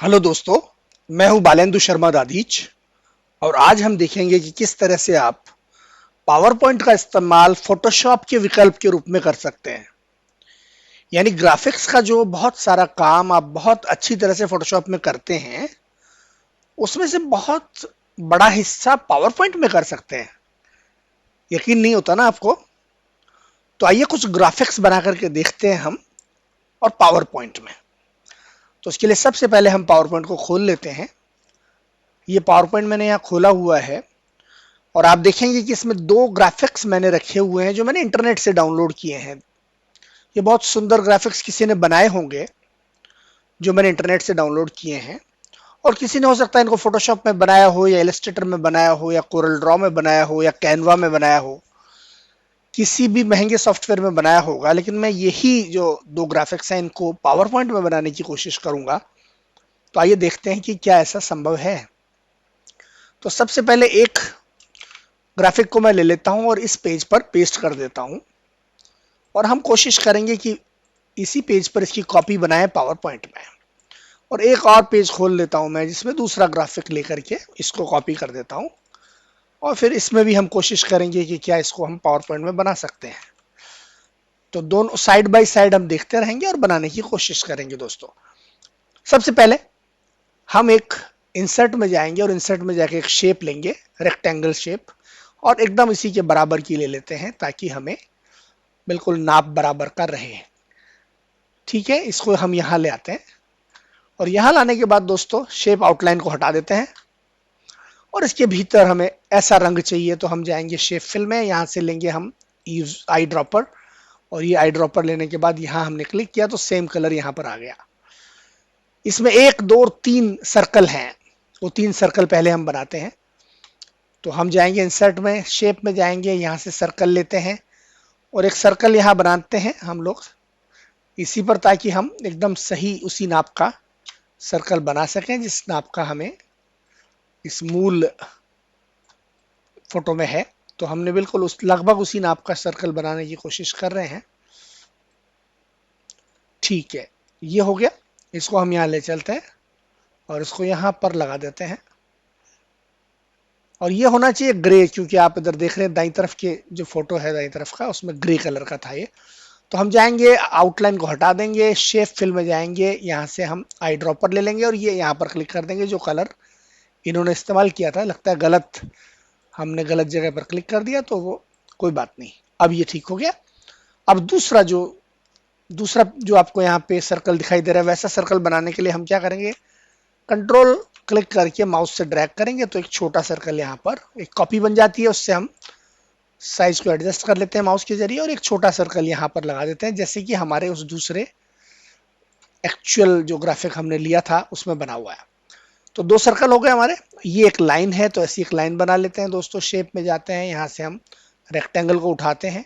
Hello दोस्तों, मैं हूं बालेंदु शर्मा दादीच। और आज हम देखेंगे कि किस तरह से आप पावर पॉइंट का इस्तेमाल फोटोशॉप के विकल्प के रूप में कर सकते हैं। यानी ग्राफिक्स का जो बहुत सारा काम आप बहुत अच्छी तरह से फोटोशॉप में करते हैं, उसमें से बहुत बड़ा हिस्सा पावर पॉइंट में कर सकते हैं। यकीन नहीं होता ना आपको? तो आइए कुछ ग्राफिक्स बना करके देखते हैं हम, और पावर पॉइंट में। तो उसके लिए सबसे पहले हम पावर पॉइंट को खोल लेते हैं। ये पावर पॉइंट मैंने यहाँ खोला हुआ है, और आप देखेंगे कि इसमें दो ग्राफिक्स मैंने रखे हुए हैं जो मैंने इंटरनेट से डाउनलोड किए हैं। ये बहुत सुंदर ग्राफिक्स किसी ने बनाए होंगे जो मैंने इंटरनेट से डाउनलोड किए हैं। और किसी ने हो सकता है इनको फोटोशॉप में बनाया हो, या इलस्ट्रेटर में बनाया हो, या कोरल ड्रॉ में बनाया हो, या कैनवा में बनाया हो। किसी भी महंगे सॉफ्टवेयर में बनाया होगा, लेकिन मैं यही जो दो ग्राफिक्स हैं इनको पावर पॉइंट में बनाने की कोशिश करूंगा। तो आइए देखते हैं कि क्या ऐसा संभव है। तो सबसे पहले एक ग्राफिक को मैं ले लेता हूं और इस पेज पर पेस्ट कर देता हूं, और हम कोशिश करेंगे कि इसी पेज पर इसकी कॉपी बनाएं पावर पॉइंट में। और एक और पेज खोल लेता हूं मैं, जिसमें दूसरा ग्राफिक लेकर के इसको कॉपी कर देता हूं, और फिर इसमें भी हम कोशिश करेंगे कि क्या इसको हम पावर पॉइंट में बना सकते हैं। तो दोनों साइड बाय साइड हम देखते रहेंगे और बनाने की कोशिश करेंगे दोस्तों। सबसे पहले हम एक इंसर्ट में जाएंगे, और इंसर्ट में जाके एक शेप लेंगे, रेक्टेंगल शेप, और एकदम इसी के बराबर की ले लेते हैं ताकि हमें बिल्कुल नाप बराबर का रहे। ठीक है, इसको हम यहां ले आते हैं, और यहां लाने के बाद दोस्तों शेप आउटलाइन को हटा देते हैं। और इसके भीतर हमें ऐसा रंग चाहिए, तो हम जाएंगे शेप फिल में, यहां से लेंगे हम यूज आई ड्रॉपर। और ये आई ड्रॉपर लेने के बाद यहां हमने क्लिक किया तो सेम कलर यहां पर आ गया। इसमें एक दो और तीन सर्कल हैं, वो तीन सर्कल पहले हम बनाते हैं। तो हम जाएंगे इंसर्ट में, शेप में जाएंगे, यहां से सर्कल लेते हैं, और एक सर्कल यहां बनाते हैं हम लोग इसी पर, ताकि हम एकदम सही उसी नाप का सर्कल बना सकें जिस नाप का हमें इस मूल फोटो में है। तो हमने बिल्कुल उस लगभग उसी नाप का सर्कल बनाने की कोशिश कर रहे हैं। ठीक है, ये हो गया। इसको हम यहाँ ले चलते हैं और इसको यहाँ पर लगा देते हैं। और ये होना चाहिए ग्रे, क्योंकि आप इधर देख रहे हैं दाईं तरफ के जो फोटो है दाईं तरफ का, उसमें ग्रे कलर का था ये। तो हम जाएंगे आउटलाइन को हटा देंगे, शेप फिल में जाएंगे, यहाँ से हम आई ड्रॉपर ले लेंगे और ये यहाँ पर क्लिक कर देंगे। जो कलर इन्होंने इस्तेमाल किया था, लगता है गलत, हमने गलत जगह पर क्लिक कर दिया, तो वो कोई बात नहीं, अब ये ठीक हो गया। अब दूसरा जो आपको यहाँ पे सर्कल दिखाई दे रहा है, वैसा सर्कल बनाने के लिए हम क्या करेंगे, कंट्रोल क्लिक करके माउस से ड्रैग करेंगे तो एक छोटा सर्कल यहाँ पर एक कॉपी बन जाती है। उससे हम साइज को एडजस्ट कर लेते हैं माउस के जरिए, और एक छोटा सर्कल यहाँ पर लगा देते हैं, जैसे कि हमारे उस दूसरे एक्चुअल जो ग्राफिक हमने लिया था उसमें बना हुआ है। तो दो सर्कल हो गए हमारे। ये एक लाइन है, तो ऐसी एक लाइन बना लेते हैं दोस्तों। शेप में जाते हैं, यहाँ से हम रेक्टेंगल को उठाते हैं,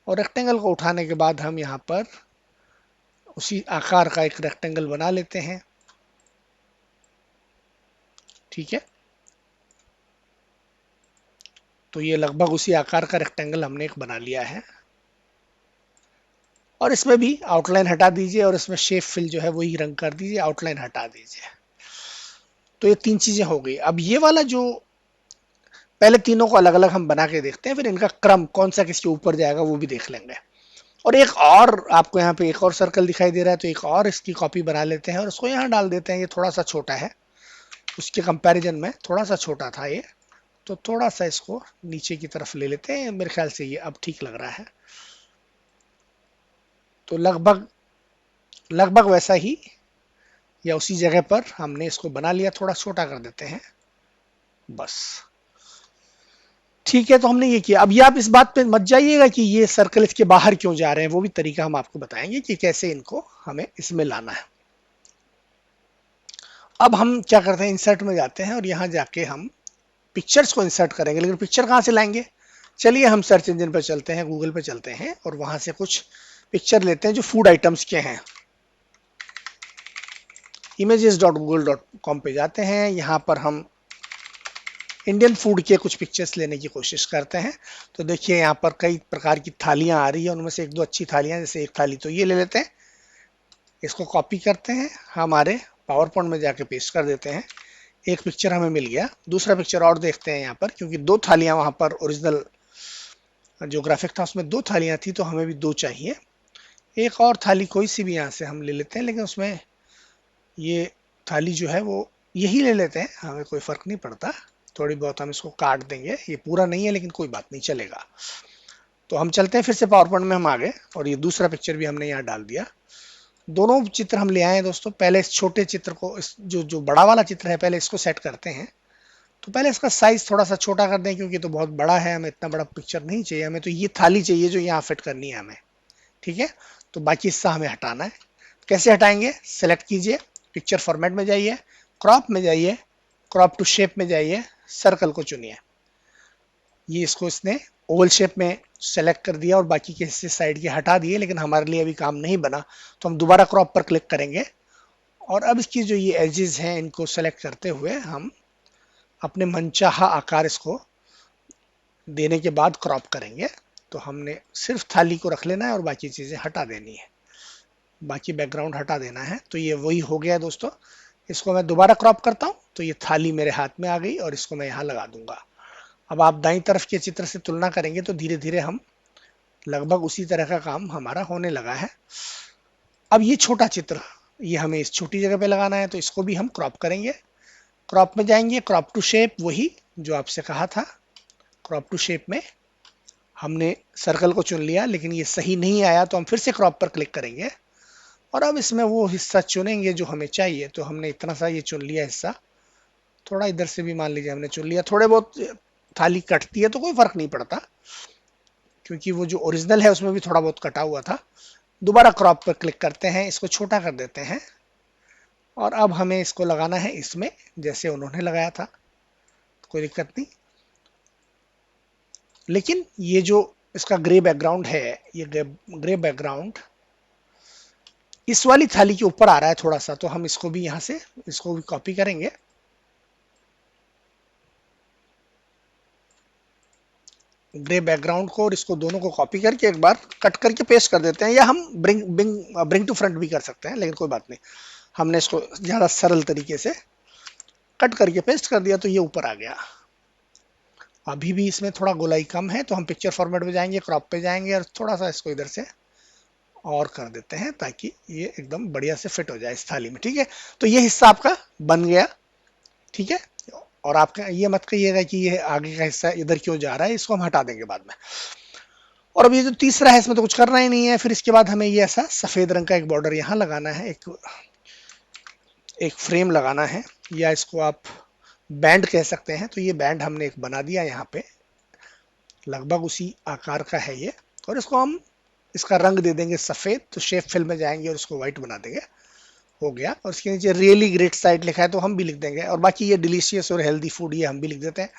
और रेक्टेंगल को उठाने के बाद हम यहाँ पर उसी आकार का एक रेक्टेंगल बना लेते हैं। ठीक है, तो ये लगभग उसी आकार का रेक्टेंगल हमने एक बना लिया है। और इसमें भी आउटलाइन हटा दीजिए, और इसमें शेप फिल जो है वही रंग कर दीजिए, आउटलाइन हटा दीजिए। तो ये तीन चीजें हो गई। अब ये वाला जो पहले तीनों को अलग अलग हम बना के देखते हैं, फिर इनका क्रम कौन सा किसके ऊपर जाएगा वो भी देख लेंगे। और एक और आपको यहाँ पे एक और सर्कल दिखाई दे रहा है, तो एक और इसकी कॉपी बना लेते हैं और उसको यहाँ डाल देते हैं। ये थोड़ा सा छोटा है, उसके कंपैरिजन में थोड़ा सा छोटा था ये, तो थोड़ा सा इसको नीचे की तरफ ले लेते हैं। मेरे ख्याल से ये अब ठीक लग रहा है। तो लगभग लगभग वैसा ही, या उसी जगह पर हमने इसको बना लिया, थोड़ा छोटा कर देते हैं बस। ठीक है, तो हमने ये किया। अब ये आप इस बात पे मत जाइएगा कि ये सर्कल इसके बाहर क्यों जा रहे हैं, वो भी तरीका हम आपको बताएंगे कि कैसे इनको हमें इसमें लाना है। अब हम क्या करते हैं, इंसर्ट में जाते हैं और यहाँ जाके हम पिक्चर्स को इंसर्ट करेंगे। लेकिन पिक्चर कहाँ से लाएंगे? चलिए हम सर्च इंजन पर चलते हैं, गूगल पे चलते हैं, और वहां से कुछ पिक्चर लेते हैं जो फूड आइटम्स के हैं। images.google.com पे जाते हैं, यहाँ पर हम इंडियन फूड के कुछ पिक्चर्स लेने की कोशिश करते हैं। तो देखिए यहाँ पर कई प्रकार की थालियां आ रही है, उनमें से एक दो अच्छी थालियां, जैसे एक थाली तो ये ले लेते हैं, इसको कॉपी करते हैं हमारे पावर पॉइंट में जाके पेस्ट कर देते हैं। एक पिक्चर हमें मिल गया, दूसरा पिक्चर और देखते हैं यहाँ पर, क्योंकि दो थालियां वहां पर ओरिजिनल जो ग्राफिक था उसमें दो थालियां थी, तो हमें भी दो चाहिए। एक और थाली कोई सी भी यहाँ से हम ले लेते हैं, लेकिन उसमें ये थाली जो है वो यही ले लेते हैं, हमें कोई फर्क नहीं पड़ता। थोड़ी बहुत हम इसको काट देंगे, ये पूरा नहीं है लेकिन कोई बात नहीं, चलेगा। तो हम चलते हैं फिर से पावर पॉइंट में, हम आ गए और ये दूसरा पिक्चर भी हमने यहाँ डाल दिया। दोनों चित्र हम ले आए हैं दोस्तों। पहले इस छोटे चित्र को, इस जो जो बड़ा वाला चित्र है, पहले इसको सेट करते हैं। तो पहले इसका साइज थोड़ा सा छोटा कर दें, क्योंकि तो बहुत बड़ा है, हमें इतना बड़ा पिक्चर नहीं चाहिए। हमें तो ये थाली चाहिए जो यहाँ फिट करनी है हमें, ठीक है। तो बाकी हिस्सा हमें हटाना है। कैसे हटाएंगे? सेलेक्ट कीजिए, पिक्चर फॉर्मेट में जाइए, क्रॉप में जाइए, क्रॉप टू शेप में जाइए, सर्कल को चुनिए। ये इसको इसने ओवल शेप में सेलेक्ट कर दिया और बाकी के हिस्से साइड के हटा दिए, लेकिन हमारे लिए अभी काम नहीं बना, तो हम दोबारा क्रॉप पर क्लिक करेंगे। और अब इसकी जो ये एजेस हैं, इनको सेलेक्ट करते हुए हम अपने मनचाहा आकार इसको देने के बाद क्रॉप करेंगे। तो हमने सिर्फ थाली को रख लेना है और बाकी चीजें हटा देनी है, बाकी बैकग्राउंड हटा देना है। तो ये वही हो गया दोस्तों। इसको मैं दोबारा क्रॉप करता हूं, तो ये थाली मेरे हाथ में आ गई और इसको मैं यहां लगा दूंगा। अब आप दाईं तरफ के चित्र से तुलना करेंगे तो धीरे धीरे हम लगभग उसी तरह का काम हमारा होने लगा है। अब ये छोटा चित्र, ये हमें इस छोटी जगह पे लगाना है, तो इसको भी हम क्रॉप करेंगे। क्रॉप में जाएंगे, क्रॉप टू शेप, वही जो आपसे कहा था। क्रॉप टू शेप में हमने सर्कल को चुन लिया, लेकिन ये सही नहीं आया, तो हम फिर से क्रॉप पर क्लिक करेंगे और अब इसमें वो हिस्सा चुनेंगे जो हमें चाहिए। तो हमने इतना सा ये चुन लिया हिस्सा, थोड़ा इधर से भी मान लीजिए हमने चुन लिया। थोड़े बहुत थाली कटती है तो कोई फर्क नहीं पड़ता, क्योंकि वो जो ओरिजिनल है उसमें भी थोड़ा बहुत कटा हुआ था। दोबारा क्रॉप पर क्लिक करते हैं, इसको छोटा कर देते हैं और अब हमें इसको लगाना है इसमें, जैसे उन्होंने लगाया था। कोई दिक्कत नहीं, लेकिन ये जो इसका ग्रे बैकग्राउंड है, ये ग्रे बैकग्राउंड इस वाली थाली के ऊपर आ रहा है थोड़ा सा, तो हम इसको भी यहां से इसको भी कॉपी करेंगे। ग्रे बैकग्राउंड को और इसको दोनों को कॉपी करके एक बार कट करके पेस्ट कर देते हैं, या हम ब्रिंग टू फ्रंट भी कर सकते हैं, लेकिन कोई बात नहीं। हमने इसको ज्यादा सरल तरीके से कट करके पेस्ट कर दिया, तो ये ऊपर आ गया। अभी भी इसमें थोड़ा गोलाई कम है, तो हम पिक्चर फॉर्मेट में जाएंगे, क्रॉप पे जाएंगे और थोड़ा सा इसको इधर से और कर देते हैं, ताकि ये एकदम बढ़िया से फिट हो जाए इस थाली में, ठीक है। तो ये हिस्सा आपका बन गया, ठीक है। और आपका ये मत कहिएगा कि ये आगे का हिस्सा इधर क्यों जा रहा है, इसको हम हटा देंगे बाद में। और अब ये जो तीसरा है, इसमें तो कुछ करना ही नहीं है। फिर इसके बाद हमें ये ऐसा सफेद रंग का एक बॉर्डर यहाँ लगाना है, एक फ्रेम लगाना है, या इसको आप बैंड कह सकते हैं। तो ये बैंड हमने एक बना दिया यहाँ पे, लगभग उसी आकार का है ये। और इसको हम इसका रंग दे देंगे सफेद, तो शेप फिल में जाएंगे और इसको व्हाइट बना देंगे। हो गया। और उसके नीचे रियली ग्रेट साइट लिखा है, तो हम भी लिख देंगे। और बाकी ये डिलीशियस और हेल्दी फूड, ये हम भी लिख देते हैं।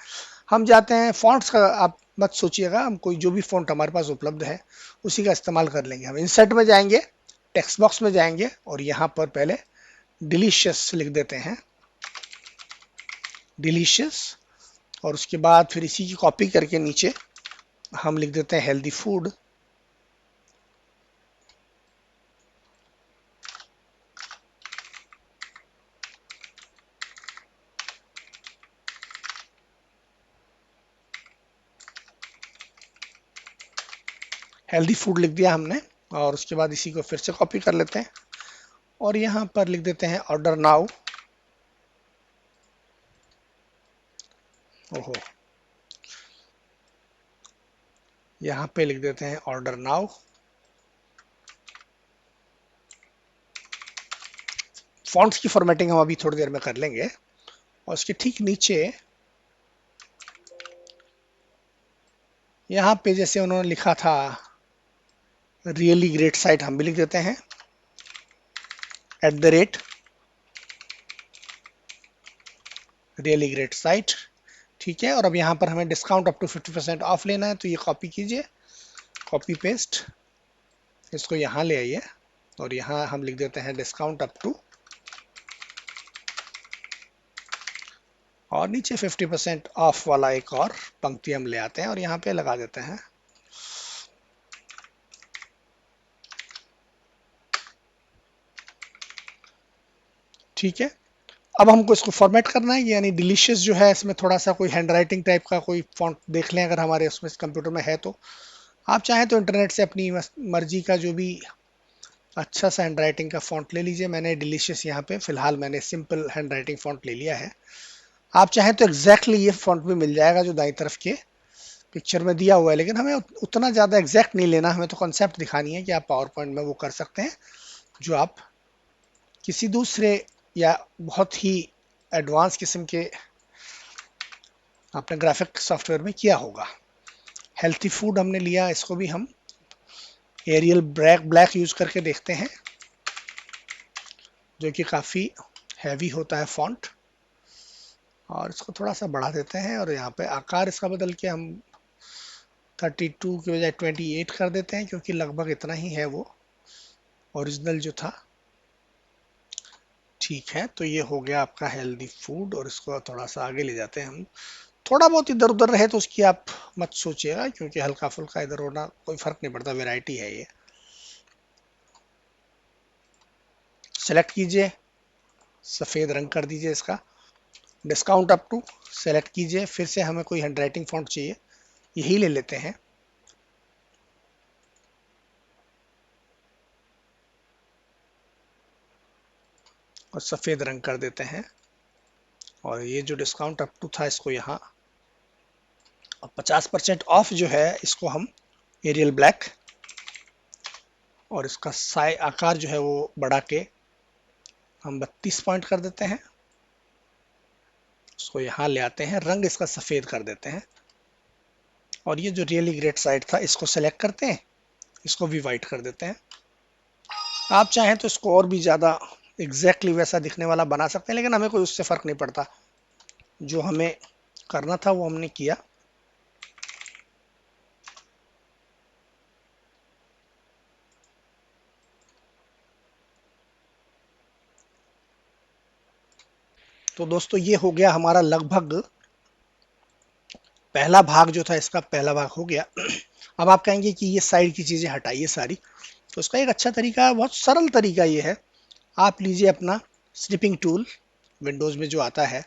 हम जाते हैं फॉन्ट्स का, आप मत सोचिएगा, हम कोई जो भी फॉन्ट हमारे पास उपलब्ध है उसी का इस्तेमाल कर लेंगे। हम इंसर्ट में जाएंगे, टेक्स्ट बॉक्स में जाएंगे और यहाँ पर पहले डिलीशियस लिख देते हैं, डिलीशियस। और उसके बाद फिर इसी की कॉपी करके नीचे हम लिख देते हैं हेल्दी फूड। हेल्दी फूड लिख दिया हमने, और उसके बाद इसी को फिर से कॉपी कर लेते हैं और यहाँ पर लिख देते हैं ऑर्डर नाउ। ओहो, यहाँ पे लिख देते हैं ऑर्डर नाउ। फॉन्ट्स की फॉर्मेटिंग हम अभी थोड़ी देर में कर लेंगे। और उसके ठीक नीचे यहाँ पे जैसे उन्होंने लिखा था रियली ग्रेट साइट, हम भी लिख देते हैं @ रियली ग्रेट साइट, ठीक है। और अब यहाँ पर हमें डिस्काउंट अप टू 50% ऑफ लेना है, तो ये कॉपी कीजिए, कॉपी पेस्ट, इसको यहाँ ले आइए और यहाँ हम लिख देते हैं डिस्काउंट अप टू, और नीचे 50% ऑफ वाला एक और पंक्ति हम ले आते हैं और यहाँ पे लगा देते हैं। ठीक है, अब हमको इसको फॉर्मेट करना है, यानी डिलीशियस जो है इसमें थोड़ा सा कोई हैंड राइटिंग टाइप का कोई फॉन्ट देख लें अगर हमारे उसमें कंप्यूटर में है तो। आप चाहें तो इंटरनेट से अपनी मर्जी का जो भी अच्छा सा हैंड राइटिंग का फॉन्ट ले लीजिए। मैंने डिलीशियस यहाँ पे फिलहाल मैंने सिंपल हैंड राइटिंग फॉन्ट ले लिया है। आप चाहें तो एग्जैक्टली ये फॉन्ट भी मिल जाएगा जो दाई तरफ के पिक्चर में दिया हुआ है, लेकिन हमें उतना ज़्यादा एग्जैक्ट नहीं लेना, हमें तो कॉन्सेप्ट दिखानी है कि आप पावर पॉइंट में वो कर सकते हैं जो आप किसी दूसरे या बहुत ही एडवांस किस्म के आपने ग्राफिक सॉफ्टवेयर में किया होगा। हेल्थी फूड हमने लिया, इसको भी हम एरियल ब्लैक यूज करके देखते हैं, जो कि काफ़ी हैवी होता है फॉन्ट। और इसको थोड़ा सा बढ़ा देते हैं और यहाँ पे आकार इसका बदल के हम 32 की बजाय 28 कर देते हैं, क्योंकि लगभग इतना ही है वो ओरिजिनल जो था। ठीक है, तो ये हो गया आपका हेल्दी फूड, और इसको थोड़ा सा आगे ले जाते हैं हम। थोड़ा बहुत इधर उधर रहे तो उसकी आप मत सोचिएगा, क्योंकि हल्का फुल्का इधर होना कोई फर्क नहीं पड़ता, वैरायटी है ये। सेलेक्ट कीजिए, सफ़ेद रंग कर दीजिए इसका, डिस्काउंट अप टू सेलेक्ट कीजिए। फिर से हमें कोई हैंड राइटिंग फॉन्ट चाहिए, यही ले लेते हैं। और सफ़ेद रंग कर देते हैं, और ये जो डिस्काउंट अप टू था इसको यहाँ, और 50% ऑफ जो है इसको हम एरियल ब्लैक, और इसका साइज आकार जो है वो बढ़ा के हम 32 पॉइंट कर देते हैं। इसको यहाँ ले आते हैं, रंग इसका सफ़ेद कर देते हैं, और ये जो रियली ग्रेट साइड था इसको सेलेक्ट करते हैं, इसको भी वाइट कर देते हैं। आप चाहें तो इसको और भी ज़्यादा एग्जैक्टली वैसा दिखने वाला बना सकते हैं, लेकिन हमें कोई उससे फ़र्क नहीं पड़ता, जो हमें करना था वो हमने किया। तो दोस्तों ये हो गया हमारा लगभग पहला भाग जो था, इसका पहला भाग हो गया। अब आप कहेंगे कि ये साइड की चीज़ें हटाइए सारी, तो इसका एक अच्छा तरीका है, बहुत सरल तरीका ये है। आप लीजिए अपना स्निपिंग टूल, विंडोज़ में जो आता है,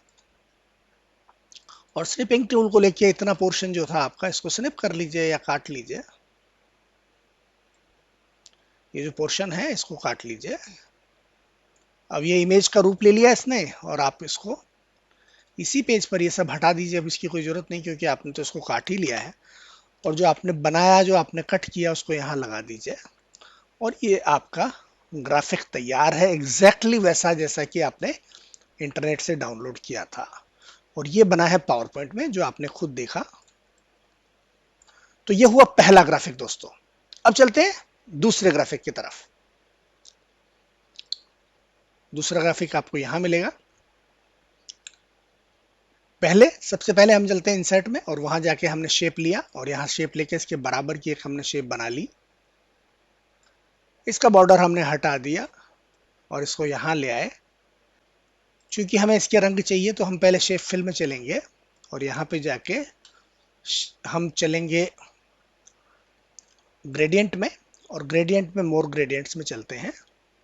और स्निपिंग टूल को लेके इतना पोर्शन जो था आपका इसको स्निप कर लीजिए या काट लीजिए। ये जो पोर्शन है इसको काट लीजिए। अब ये इमेज का रूप ले लिया इसने, और आप इसको इसी पेज पर ये सब हटा दीजिए। अब इसकी कोई ज़रूरत नहीं, क्योंकि आपने तो इसको काट ही लिया है। और जो आपने बनाया, जो आपने कट किया, उसको यहाँ लगा दीजिए, और ये आपका ग्राफिक तैयार है, एग्जैक्टली वैसा जैसा कि आपने इंटरनेट से डाउनलोड किया था। और ये बना है पावर पॉइंट में, जो आपने खुद देखा। तो ये हुआ पहला ग्राफिक दोस्तों। अब चलते हैं दूसरे ग्राफिक की तरफ। दूसरा ग्राफिक आपको यहां मिलेगा। सबसे पहले हम चलते हैं इंसर्ट में, और वहां जाके हमने शेप लिया, और यहाँ शेप लेके इसके बराबर की एक हमने शेप बना ली। इसका बॉर्डर हमने हटा दिया और इसको यहां ले आए। चूंकि हमें इसके रंग चाहिए तो हम पहले शेप फिल में चलेंगे, और यहाँ पे जाके हम चलेंगे ग्रेडियंट में, और ग्रेडियंट में मोर ग्रेडियंट्स में चलते हैं।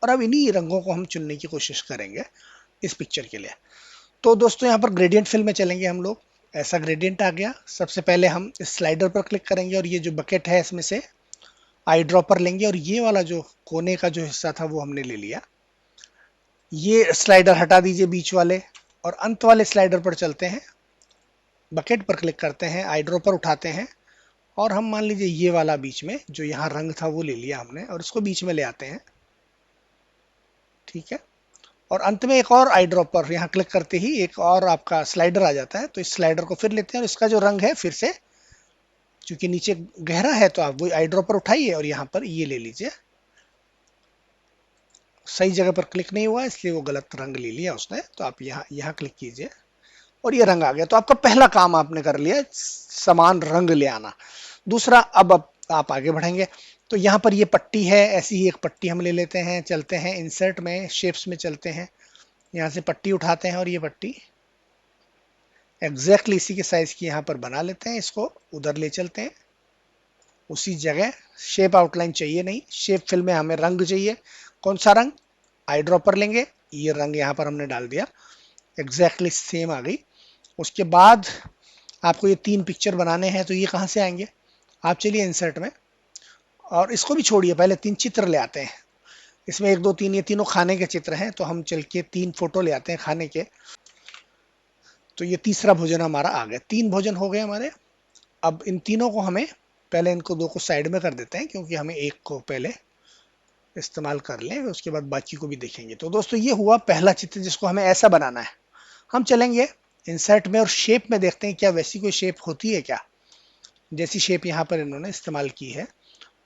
और अब इन्हीं रंगों को हम चुनने की कोशिश करेंगे इस पिक्चर के लिए। तो दोस्तों यहाँ पर ग्रेडियंट फिल में चलेंगे हम लोग। ऐसा ग्रेडियंट आ गया। सबसे पहले हम इस स्लाइडर पर क्लिक करेंगे, और ये जो बकेट है इसमें से आई ड्रॉपर लेंगे, और ये वाला जो कोने का जो हिस्सा था वो हमने ले लिया। ये स्लाइडर हटा दीजिए बीच वाले, और अंत वाले स्लाइडर पर चलते हैं। बकेट पर क्लिक करते हैं, आई ड्रॉपर उठाते हैं, और हम मान लीजिए ये वाला बीच में जो यहाँ रंग था वो ले लिया हमने, और इसको बीच में ले आते हैं। ठीक है, और अंत में एक और आई ड्रॉपर यहाँ क्लिक करते ही एक और आपका स्लाइडर आ जाता है। तो इस स्लाइडर को फिर लेते हैं, और इसका जो रंग है फिर से, क्योंकि नीचे गहरा है तो आप वही आई ड्रॉपर उठाइए और यहाँ पर ये ले लीजिए। सही जगह पर क्लिक नहीं हुआ इसलिए वो गलत रंग ले लिया उसने, तो आप यहाँ क्लिक कीजिए, और ये रंग आ गया। तो आपका पहला काम आपने कर लिया, समान रंग ले आना। दूसरा, अब आप आगे बढ़ेंगे तो यहाँ पर ये पट्टी है, ऐसी ही एक पट्टी हम ले लेते हैं। चलते हैं इंसर्ट में, शेप्स में चलते हैं, यहाँ से पट्टी उठाते हैं, और ये पट्टी एग्जैक्टली इसी के साइज की यहाँ पर बना लेते हैं। इसको उधर ले चलते हैं उसी जगह। शेप आउटलाइन चाहिए नहीं, शेप फिल में हमें रंग चाहिए। कौन सा रंग? आई ड्रॉपर लेंगे, ये रंग यहाँ पर हमने डाल दिया, एग्जैक्टली सेम आ गई। उसके बाद आपको ये 3 पिक्चर बनाने हैं, तो ये कहाँ से आएंगे? आप चलिए इंसर्ट में, और इसको भी छोड़िए, पहले 3 चित्र ले आते हैं। इसमें 1 2 3 ये तीनों खाने के चित्र हैं, तो हम चल के 3 फोटो ले आते हैं खाने के। तो ये तीसरा भोजन हमारा आ गया, 3 भोजन हो गए हमारे। अब इन तीनों को हमें पहले इनको 2 को साइड में कर देते हैं, क्योंकि हमें एक को पहले इस्तेमाल कर लें, उसके बाद बाकी को भी देखेंगे। तो दोस्तों ये हुआ पहला चित्र जिसको हमें ऐसा बनाना है। हम चलेंगे इंसर्ट में और शेप में, देखते हैं क्या वैसी कोई शेप होती है क्या, जैसी शेप यहाँ पर इन्होंने इस्तेमाल की है।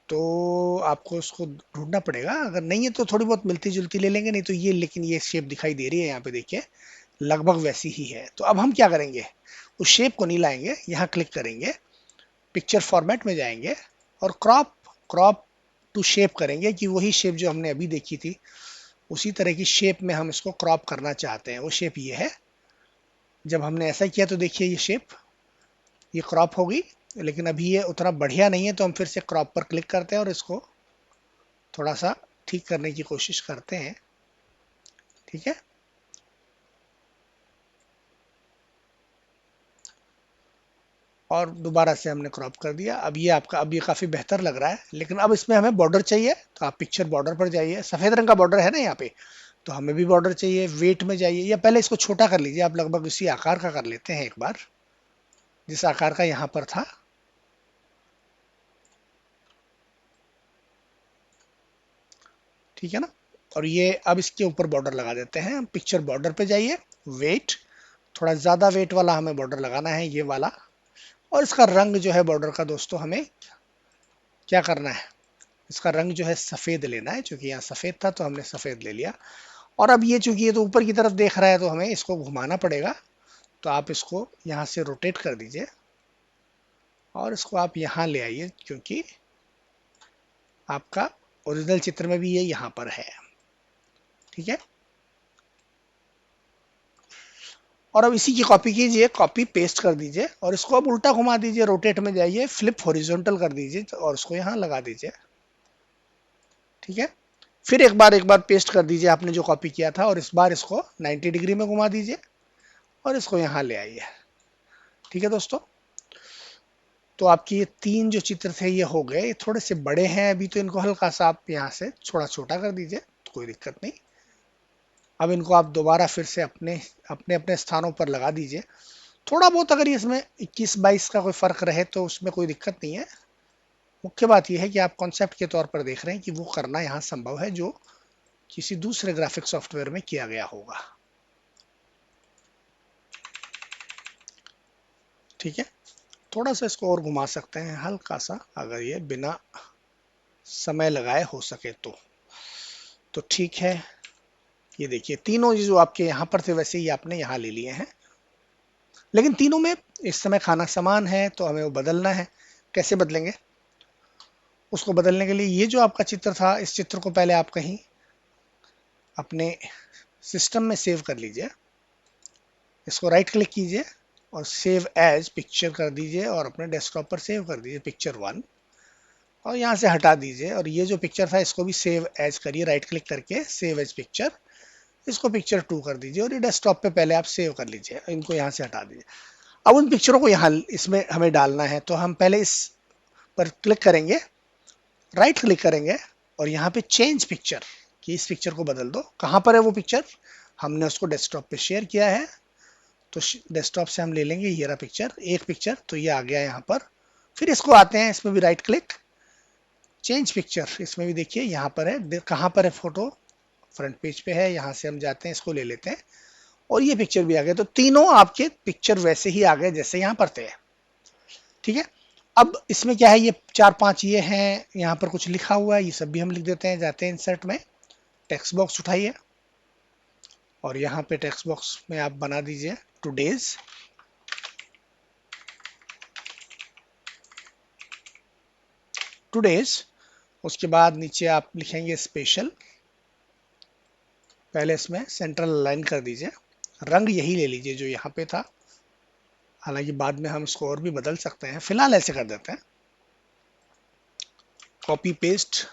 तो आपको उसको ढूंढना पड़ेगा, अगर नहीं है तो थोड़ी बहुत मिलती जुलती ले लेंगे, नहीं तो ये, लेकिन ये शेप दिखाई दे रही है यहाँ पे, देखिए लगभग वैसी ही है। तो अब हम क्या करेंगे, उस शेप को नहीं लाएंगे, यहाँ क्लिक करेंगे, पिक्चर फॉर्मेट में जाएंगे और क्रॉप क्रॉप टू शेप करेंगे, कि वही शेप जो हमने अभी देखी थी उसी तरह की शेप में हम इसको क्रॉप करना चाहते हैं। वो शेप ये है। जब हमने ऐसा किया तो देखिए ये शेप, ये क्रॉप होगी, लेकिन अभी ये उतना बढ़िया नहीं है, तो हम फिर से क्रॉप पर क्लिक करते हैं और इसको थोड़ा सा ठीक करने की कोशिश करते हैं। ठीक है, और दोबारा से हमने क्रॉप कर दिया। अब ये आपका, अब ये काफी बेहतर लग रहा है, लेकिन अब इसमें हमें बॉर्डर चाहिए, तो आप पिक्चर बॉर्डर पर जाइए, सफेद रंग का बॉर्डर है ना यहाँ पे, तो हमें भी बॉर्डर चाहिए। वेट में जाइए, या पहले इसको छोटा कर लीजिए, आप लगभग उसी आकार का कर लेते हैं एक बार, जिस आकार का यहाँ पर था। ठीक है ना, और ये अब इसके ऊपर बॉर्डर लगा देते हैं। पिक्चर बॉर्डर पे जाइए, वेट, थोड़ा ज्यादा वेट वाला हमें बॉर्डर लगाना है, ये वाला। और इसका रंग जो है बॉर्डर का दोस्तों, हमें क्या करना है, इसका रंग जो है सफेद लेना है, क्योंकि यहाँ सफेद था तो हमने सफेद ले लिया। और अब ये चूंकि ये तो ऊपर की तरफ देख रहा है, तो हमें इसको घुमाना पड़ेगा। तो आप इसको यहाँ से रोटेट कर दीजिए और इसको आप यहाँ ले आइए, क्योंकि आपका ओरिजिनल चित्र में भी ये यहाँ पर है। ठीक है, और अब इसी की कॉपी कीजिए, कॉपी पेस्ट कर दीजिए, और इसको अब उल्टा घुमा दीजिए, रोटेट में जाइए, फ्लिप हॉरिजॉन्टल कर दीजिए और उसको यहाँ लगा दीजिए। ठीक है, फिर एक बार पेस्ट कर दीजिए आपने जो कॉपी किया था, और इस बार इसको 90 डिग्री में घुमा दीजिए और इसको यहाँ ले आइए। ठीक है दोस्तों, तो आपके ये 3 जो चित्र थे ये हो गए। ये थोड़े से बड़े हैं अभी, तो इनको हल्का सा आप यहाँ से थोड़ा छोटा कर दीजिए, तो कोई दिक्कत नहीं। अब इनको आप दोबारा फिर से अपने अपने अपने स्थानों पर लगा दीजिए। थोड़ा बहुत अगर इसमें 21-22 का कोई फर्क रहे तो उसमें कोई दिक्कत नहीं है। मुख्य बात यह है कि आप कॉन्सेप्ट के तौर पर देख रहे हैं कि वो करना यहाँ संभव है जो किसी दूसरे ग्राफिक सॉफ्टवेयर में किया गया होगा। ठीक है, थोड़ा सा इसको और घुमा सकते हैं हल्का सा, अगर ये बिना समय लगाए हो सके तो ठीक है। ये देखिए तीनों जो आपके यहाँ पर थे वैसे ही आपने यहाँ ले लिए हैं, लेकिन तीनों में इस समय खाना समान है, तो हमें वो बदलना है। कैसे बदलेंगे, उसको बदलने के लिए ये जो आपका चित्र था, इस चित्र को पहले आप कहीं अपने सिस्टम में सेव कर लीजिए। इसको राइट क्लिक कीजिए और सेव एज पिक्चर कर दीजिए, और अपने डेस्कटॉप पर सेव कर दीजिए पिक्चर 1, और यहाँ से हटा दीजिए। और ये जो पिक्चर था इसको भी सेव एज करिए, राइट क्लिक करके सेव एज पिक्चर, इसको पिक्चर 2 कर दीजिए, और ये डेस्कटॉप पे पहले आप सेव कर लीजिए। इनको यहाँ से हटा दीजिए। अब उन पिक्चरों को यहाँ इसमें हमें डालना है, तो हम पहले इस पर क्लिक करेंगे, राइट क्लिक करेंगे, और यहाँ पे चेंज पिक्चर, कि इस पिक्चर को बदल दो। कहाँ पर है वो पिक्चर, हमने उसको डेस्कटॉप पे शेयर किया है, तो डेस्कटॉप से हम ले लेंगे ये रहा पिक्चर, एक पिक्चर, तो ये आ गया यहाँ पर। फिर इसको आते हैं, इसमें भी राइट क्लिक, चेंज पिक्चर, इसमें भी देखिए यहाँ पर है, कहाँ पर है फोटो, फ्रंट पेज पे है, यहाँ से हम जाते हैं, इसको ले लेते हैं, और ये पिक्चर भी आ गया। तो तीनों आपके पिक्चर वैसे ही आ गए जैसे यहाँ पर थे। ठीक है, अब इसमें क्या है, ये 4-5 ये हैं, यहाँ पर कुछ लिखा हुआ है, ये सब भी हम लिख देते हैं। जाते हैं इंसर्ट में, टेक्स्ट बॉक्स उठाइए, और यहाँ पे टेक्स्ट बॉक्स में आप बना दीजिए टुडेज। टुडेज, उसके बाद नीचे आप लिखेंगे स्पेशल, पहले इसमें सेंट्रल अलाइन कर दीजिए, रंग यही ले लीजिए जो यहाँ पे था, हालांकि बाद में हम इसको और भी बदल सकते हैं, फिलहाल ऐसे कर देते हैं। कॉपी पेस्ट,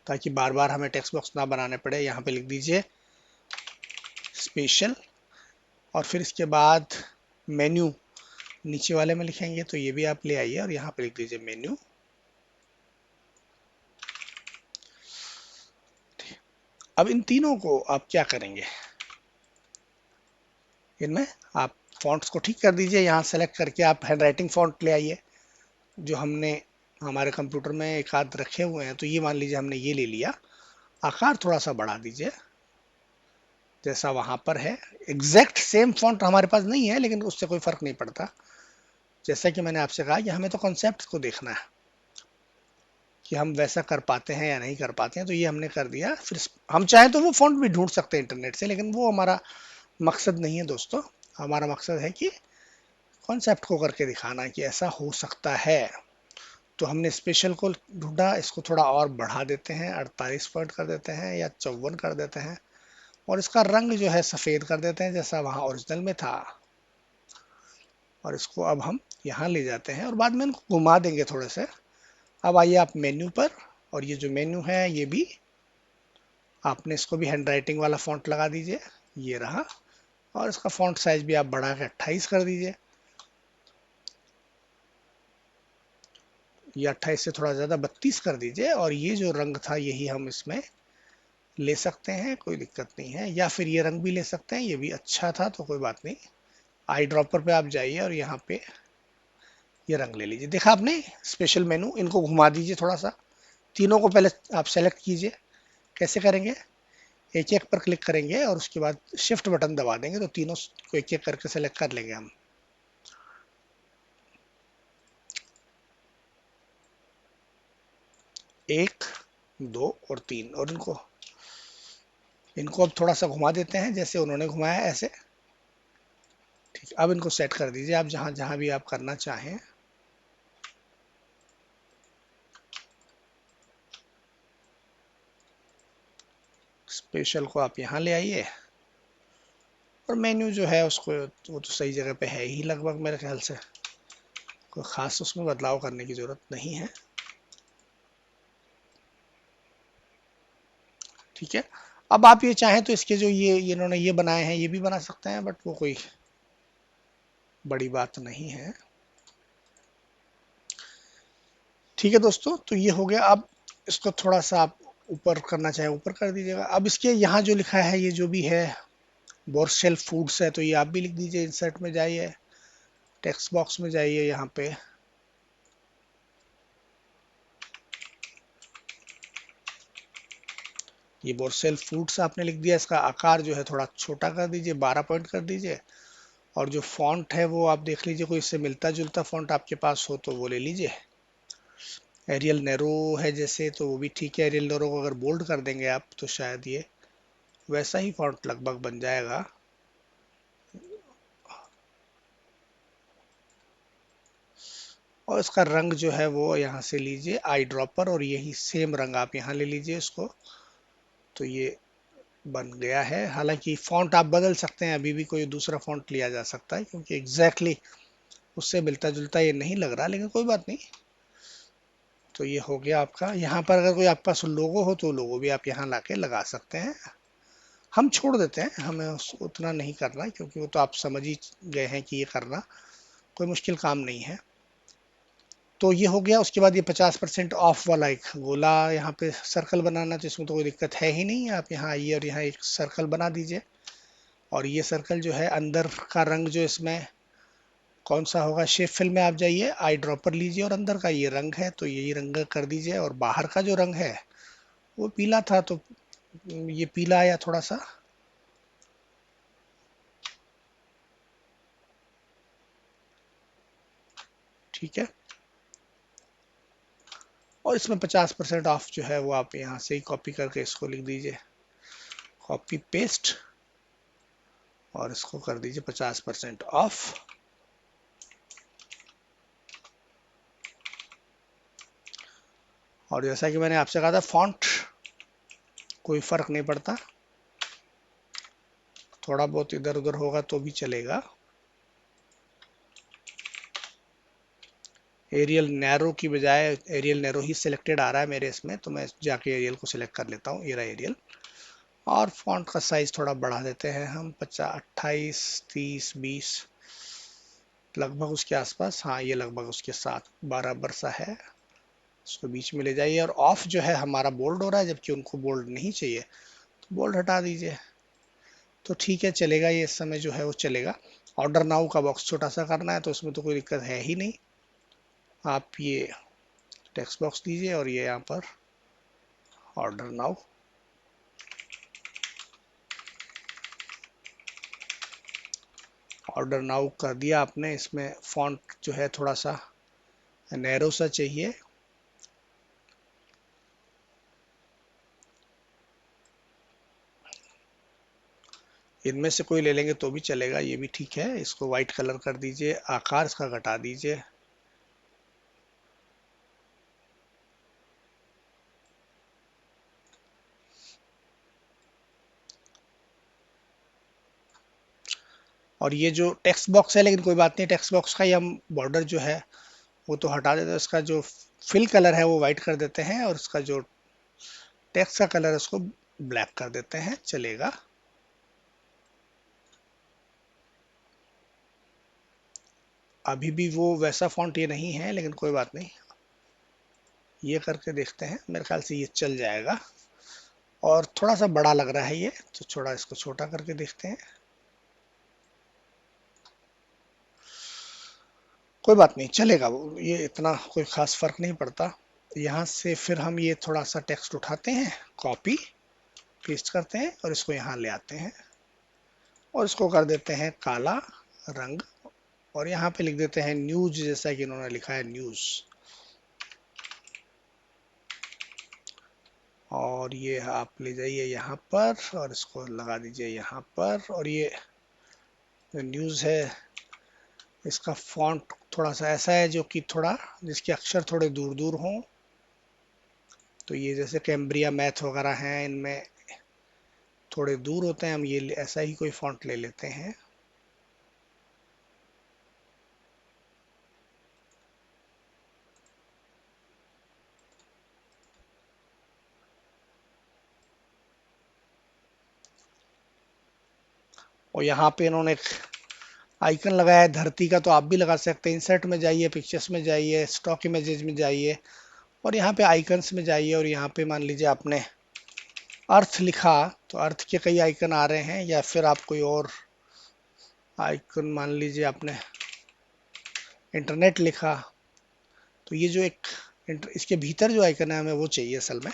ताकि बार बार हमें टेक्स्ट बॉक्स ना बनाने पड़े, यहाँ पे लिख दीजिए स्पेशल, और फिर इसके बाद मेन्यू नीचे वाले में लिखेंगे, तो ये भी आप ले आइए और यहाँ पे लिख दीजिए मेन्यू। अब इन तीनों को आप क्या करेंगे, इनमें आप फॉन्ट्स को ठीक कर दीजिए। यहाँ सेलेक्ट करके आप हैंड राइटिंग फॉन्ट ले आइए, जो हमने हमारे कंप्यूटर में एक आध रखे हुए हैं। तो ये मान लीजिए हमने ये ले लिया, आकार थोड़ा सा बढ़ा दीजिए जैसा वहां पर है। एग्जैक्ट सेम फॉन्ट हमारे पास नहीं है, लेकिन उससे कोई फर्क नहीं पड़ता। जैसा कि मैंने आपसे कहा कि हमें तो कॉन्सेप्ट को देखना है कि हम वैसा कर पाते हैं या नहीं कर पाते हैं। तो ये हमने कर दिया। फिर हम चाहें तो वो फॉन्ट भी ढूंढ सकते हैं इंटरनेट से, लेकिन वो हमारा मकसद नहीं है दोस्तों। हमारा मकसद है कि कॉन्सेप्ट को करके दिखाना कि ऐसा हो सकता है। तो हमने स्पेशल को ढूंढा, इसको थोड़ा और बढ़ा देते हैं, 48 पॉइंट कर देते हैं या 54 कर देते हैं, और इसका रंग जो है सफ़ेद कर देते हैं जैसा वहाँ ओरिजिनल में था। और इसको अब हम यहाँ ले जाते हैं और बाद में इनको घुमा देंगे थोड़े से। अब आइए आप मेन्यू पर, और ये जो मेन्यू है ये भी आपने इसको भी हैंड राइटिंग वाला फॉन्ट लगा दीजिए, ये रहा। और इसका फॉन्ट साइज भी आप बढ़ा के 28 कर दीजिए। ये 28 से थोड़ा ज़्यादा 32 कर दीजिए। और ये जो रंग था यही हम इसमें ले सकते हैं, कोई दिक्कत नहीं है। या फिर ये रंग भी ले सकते हैं, ये भी अच्छा था तो कोई बात नहीं। आई ड्रॉपर पे आप जाइए और यहाँ पे ये रंग ले लीजिए। देखा आपने स्पेशल मेनू, इनको घुमा दीजिए थोड़ा सा। तीनों को पहले आप सेलेक्ट कीजिए। कैसे करेंगे, एक एक पर क्लिक करेंगे और उसके बाद शिफ्ट बटन दबा देंगे, तो तीनों को एक एक करके सेलेक्ट कर लेंगे हम। एक, दो और तीन, और इनको इनको अब थोड़ा सा घुमा देते हैं जैसे उन्होंने घुमाया ऐसे। ठीक, अब इनको सेट कर दीजिए आप जहां जहां भी आप करना चाहें। स्पेशल को आप यहाँ ले आइए, और मेन्यू जो है उसको, वो तो सही जगह पे है ही लगभग मेरे ख्याल से, कोई खास उसमें बदलाव करने की जरूरत नहीं है। ठीक है। अब आप ये चाहें तो इसके जो ये इन्होंने ये बनाए हैं ये भी बना सकते हैं, बट वो कोई बड़ी बात नहीं है। ठीक है दोस्तों, तो ये हो गया। अब इसको थोड़ा सा आप ऊपर करना चाहे ऊपर कर दीजिएगा। अब इसके यहाँ जो लिखा है ये जो भी है बोर्शेल फूड्स है, तो ये आप भी लिख दीजिए। इंसर्ट में जाइए, टेक्स्ट बॉक्स में जाइए, यहाँ पे ये बोर्शेल फूड्स आपने लिख दिया। इसका आकार जो है थोड़ा छोटा कर दीजिए, 12 पॉइंट कर दीजिए। और जो फॉन्ट है वो आप देख लीजिए, कोई इससे मिलता जुलता फॉन्ट आपके पास हो तो वो ले लीजिए। एरियल नैरो है जैसे, तो वो भी ठीक है। एरियल नैरो को अगर बोल्ड कर देंगे आप तो शायद ये वैसा ही फॉन्ट लगभग बन जाएगा। और इसका रंग जो है वो यहाँ से लीजिए आई ड्रॉपर, और यही सेम रंग आप यहाँ ले लीजिए इसको। तो ये बन गया है। हालांकि फॉन्ट आप बदल सकते हैं, अभी भी कोई दूसरा फॉन्ट लिया जा सकता है, क्योंकि एग्जैक्टली उससे मिलता जुलता ये नहीं लग रहा, लेकिन कोई बात नहीं। तो ये हो गया आपका। यहाँ पर अगर कोई आपके पास लोगो हो तो लोगो भी आप यहाँ लाके लगा सकते हैं। हम छोड़ देते हैं, हमें उतना नहीं करना, क्योंकि वो तो आप समझ ही गए हैं कि ये करना कोई मुश्किल काम नहीं है। तो ये हो गया। उसके बाद ये 50% ऑफ वाला एक गोला यहाँ पे सर्कल बनाना, तो इसमें तो कोई दिक्कत है ही नहीं। आप यहाँ आइए और यहाँ एक सर्कल बना दीजिए। और ये सर्कल जो है अंदर का रंग जो इसमें कौन सा होगा, शेप फिल में आप जाइए, आई ड्रॉपर लीजिए और अंदर का ये रंग है तो यही रंग कर दीजिए। और बाहर का जो रंग है वो पीला था, तो ये पीला आया थोड़ा सा। ठीक है। और इसमें 50% ऑफ जो है वो आप यहाँ से ही कॉपी करके इसको लिख दीजिए, कॉपी पेस्ट, और इसको कर दीजिए 50% ऑफ। और जैसा कि मैंने आपसे कहा था, फॉन्ट कोई फर्क नहीं पड़ता, थोड़ा बहुत इधर उधर होगा तो भी चलेगा। एरियल नैरो की बजाय एरियल नैरो ही सिलेक्टेड आ रहा है मेरे इसमें, तो मैं जाके एरियल को सिलेक्ट कर लेता हूँ। ये रहा एरियल। और फॉन्ट का साइज थोड़ा बढ़ा देते हैं हम, 50, 28, 30, 20, लगभग उसके आसपास। हाँ, ये लगभग उसके साथ बराबर सा है। इसको बीच में ले जाइए, और ऑफ जो है हमारा बोल्ड हो रहा है, जबकि उनको बोल्ड नहीं चाहिए, तो बोल्ड हटा दीजिए। तो ठीक है, चलेगा, ये इस समय जो है वो चलेगा। ऑर्डर नाउ का बॉक्स छोटा सा करना है तो उसमें तो कोई दिक्कत है ही नहीं। आप ये टेक्स्ट बॉक्स दीजिए और ये यहाँ पर ऑर्डर नाउ। ऑर्डर नाउ कर दिया आपने। इसमें फॉन्ट जो है थोड़ा सा नैरो सा चाहिए। इनमें से कोई ले लेंगे तो भी चलेगा, ये भी ठीक है। इसको वाइट कलर कर दीजिए, आकार इसका घटा दीजिए। और ये जो टेक्स्ट बॉक्स है, लेकिन कोई बात नहीं, टेक्स्ट बॉक्स का ही हम बॉर्डर जो है वो तो हटा देते हैं। इसका जो फिल कलर है वो वाइट कर देते हैं, और इसका जो टेक्स्ट का कलर है उसको ब्लैक कर देते हैं, चलेगा। अभी भी वो वैसा फॉन्ट ये नहीं है, लेकिन कोई बात नहीं, ये करके देखते हैं, मेरे ख्याल से ये चल जाएगा। और थोड़ा सा बड़ा लग रहा है ये, तो थोड़ा इसको छोटा करके देखते हैं। कोई बात नहीं, चलेगा वो, ये इतना कोई खास फर्क नहीं पड़ता। यहाँ से फिर हम ये थोड़ा सा टेक्स्ट उठाते हैं, कॉपी पेस्ट करते हैं, और इसको यहाँ ले आते हैं, और इसको कर देते हैं काला रंग। और यहाँ पे लिख देते हैं न्यूज, जैसा कि इन्होंने लिखा है न्यूज। और ये आप ले जाइए यहाँ पर, और इसको लगा दीजिए यहाँ पर। और ये जो न्यूज़ है, इसका फॉन्ट थोड़ा सा ऐसा है जो कि थोड़ा, जिसके अक्षर थोड़े दूर दूर हों। तो ये जैसे कैम्ब्रिया मैथ वगैरह हैं, इनमें थोड़े दूर होते हैं, हम ये ऐसा ही कोई फॉन्ट ले लेते हैं। और यहाँ पे इन्होंने एक आइकन लगाया है धरती का, तो आप भी लगा सकते हैं। इंसर्ट में जाइए, पिक्चर्स में जाइए, स्टॉक इमेजेस में जाइए, और यहाँ पे आइकन्स में जाइए, और यहाँ पे मान लीजिए आपने अर्थ लिखा, तो अर्थ के कई आइकन आ रहे हैं। या फिर आप कोई और आइकन, मान लीजिए आपने इंटरनेट लिखा, तो ये जो एक इसके भीतर जो आइकन है हमें वो चाहिए असल में।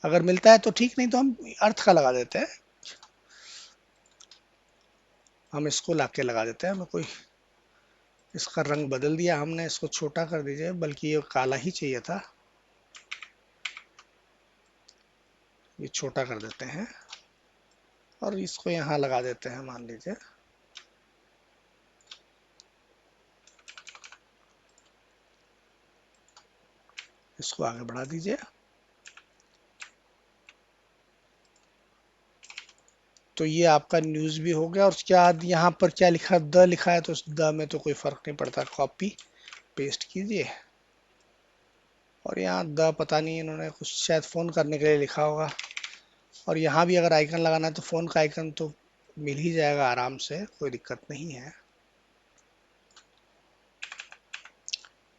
अगर मिलता है तो ठीक, नहीं तो हम अर्थ का लगा देते हैं। हम इसको लाके लगा देते हैं। हमें कोई, इसका रंग बदल दिया हमने, इसको छोटा कर दीजिए, बल्कि ये काला ही चाहिए था, ये छोटा कर देते हैं, और इसको यहाँ लगा देते हैं, मान लीजिए। इसको आगे बढ़ा दीजिए। तो ये आपका न्यूज़ भी हो गया। और उसके बाद यहाँ पर क्या लिखा, द लिखा है, तो उस द में तो कोई फर्क नहीं पड़ता, कॉपी पेस्ट कीजिए। और यहाँ द पता नहीं, इन्होंने कुछ शायद फ़ोन करने के लिए लिखा होगा। और यहाँ भी अगर आइकन लगाना है तो फ़ोन का आइकन तो मिल ही जाएगा आराम से, कोई दिक्कत नहीं है।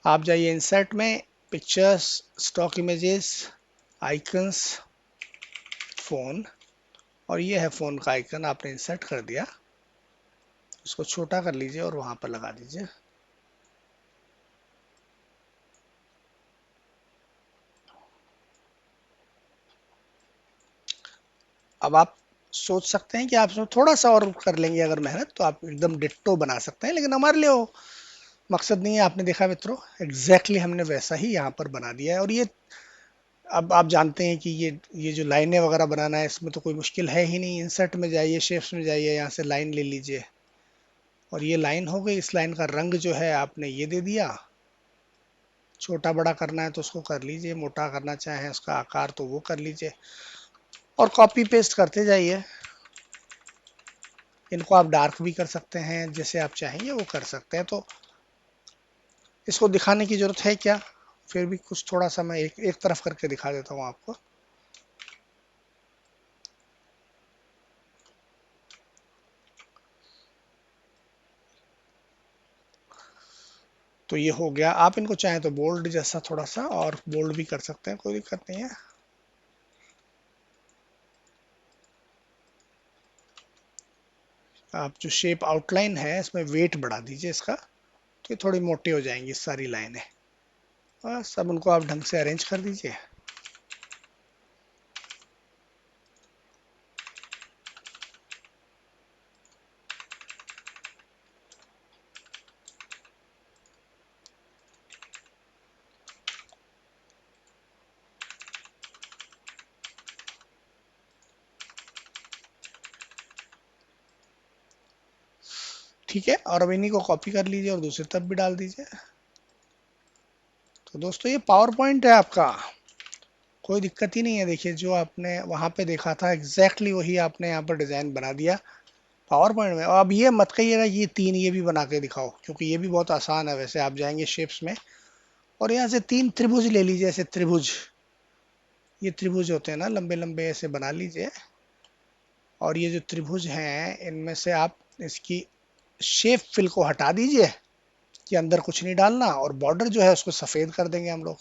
आप जाइए इंसर्ट में, pictures, stock images, icons, phone, और ये है फ़ोन का आइकन, आपने इंसर्ट कर दिया। उसको छोटा कर लीजिए और वहाँ पर लगा दीजिए। अब आप सोच सकते हैं कि आप इसमें थोड़ा सा और कर लेंगे अगर मेहनत, तो आप एकदम डिट्टो बना सकते हैं, लेकिन हमारे लिए वो मकसद नहीं है। आपने देखा मित्रों, एग्जैक्टली हमने वैसा ही यहाँ पर बना दिया है। और ये, अब आप जानते हैं कि ये जो लाइनें वगैरह बनाना है, इसमें तो कोई मुश्किल है ही नहीं। इंसर्ट में जाइए, शेप्स में जाइए, यहाँ से लाइन ले लीजिए, और ये लाइन हो गई। इस लाइन का रंग जो है आपने ये दे दिया। छोटा बड़ा करना है तो उसको कर लीजिए, मोटा करना चाहें उसका आकार तो वो कर लीजिए, और कॉपी पेस्ट करते जाइए। इनको आप डार्क भी कर सकते हैं, जैसे आप चाहेंगे वो कर सकते हैं। तो इसको दिखाने की जरूरत है क्या, फिर भी कुछ थोड़ा सा मैं एक तरफ करके दिखा देता हूँ आपको। तो ये हो गया। आप इनको चाहें तो बोल्ड जैसा थोड़ा सा और बोल्ड भी कर सकते हैं, कोई दिक्कत नहीं है। आप जो शेप आउटलाइन है इसमें वेट बढ़ा दीजिए इसका, तो ये थोड़ी मोटी हो जाएंगी सारी लाइनें। बस अब उनको आप ढंग से अरेंज कर दीजिए। ठीक है, और अब इन्हीं को कॉपी कर लीजिए और दूसरी तरफ भी डाल दीजिए। तो दोस्तों ये पावर पॉइंट है आपका, कोई दिक्कत ही नहीं है। देखिए जो आपने वहां पे देखा था एग्जैक्टली वही आपने यहाँ पर डिजाइन बना दिया पावर पॉइंट में। और अब ये मत कहिएगा ये तीन ये भी बना के दिखाओ, क्योंकि ये भी बहुत आसान है। वैसे आप जाएंगे शेप्स में और यहाँ से तीन त्रिभुज ले लीजिए, ऐसे त्रिभुज, ये त्रिभुज होते हैं ना लंबे लंबे, ऐसे बना लीजिए। और ये जो त्रिभुज हैं इनमें से आप इसकी शेप फिल को हटा दीजिए कि अंदर कुछ नहीं डालना, और बॉर्डर जो है उसको सफेद कर देंगे हम लोग।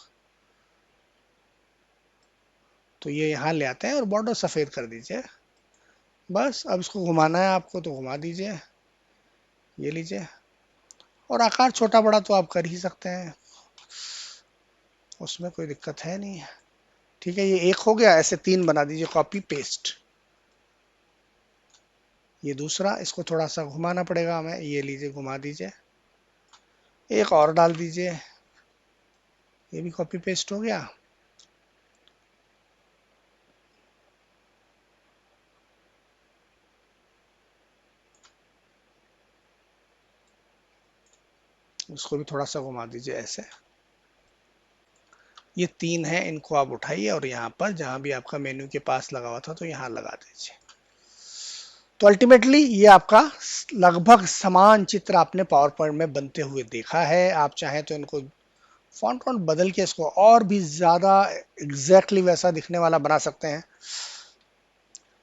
तो ये यहाँ ले आते हैं और बॉर्डर सफेद कर दीजिए। बस अब इसको घुमाना है आपको तो घुमा दीजिए, ये लीजिए। और आकार छोटा बड़ा तो आप कर ही सकते हैं, उसमें कोई दिक्कत है नहीं। ठीक है, ये एक हो गया। ऐसे तीन बना दीजिए, कॉपी पेस्ट। ये दूसरा, इसको थोड़ा सा घुमाना पड़ेगा हमें, ये लीजिए घुमा दीजिए। एक और डाल दीजिए, ये भी कॉपी पेस्ट हो गया। उसको भी थोड़ा सा घुमा दीजिए ऐसे। ये तीन है, इनको आप उठाइए और यहाँ पर जहां भी आपका मेन्यू के पास लगा हुआ था तो यहाँ लगा दीजिए। तो अल्टीमेटली ये आपका लगभग समान चित्र आपने पावर पॉइंट में बनते हुए देखा है। आप चाहें तो इनको फॉन्ट वॉन्ट बदल के इसको और भी ज्यादा एग्जैक्टली वैसा दिखने वाला बना सकते हैं,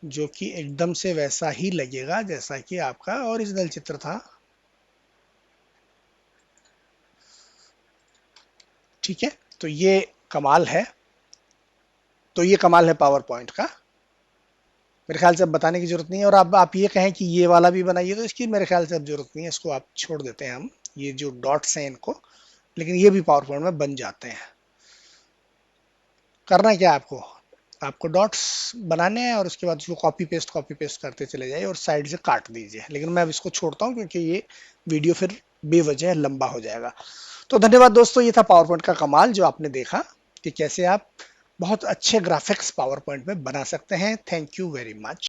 जो कि एकदम से वैसा ही लगेगा जैसा कि आपका ओरिजिनल चित्र था। ठीक है, तो ये कमाल है। तो ये कमाल है पावर पॉइंट का, मेरे ख्याल से अब बताने की जरूरत नहीं है। और आप ये कहें कि ये वाला भी बनाइए तो इसकी मेरे ख्याल से अब जरूरत नहीं है, इसको आप छोड़ देते हैं हम, ये जो डॉट्स हैं इनको। लेकिन ये भी पावर पॉइंट में बन जाते हैं। करना क्या है आपको, आपको डॉट्स बनाने हैं और उसके बाद उसको कॉपी पेस्ट करते चले जाइए और साइड से काट दीजिए। लेकिन मैं अब इसको छोड़ता हूँ क्योंकि ये वीडियो फिर बेवजह लंबा हो जाएगा। तो धन्यवाद दोस्तों, ये था पावर पॉइंट का कमाल, जो आपने देखा कि कैसे आप बहुत अच्छे ग्राफिक्स पावर पॉइंट में बना सकते हैं। Thank you very much.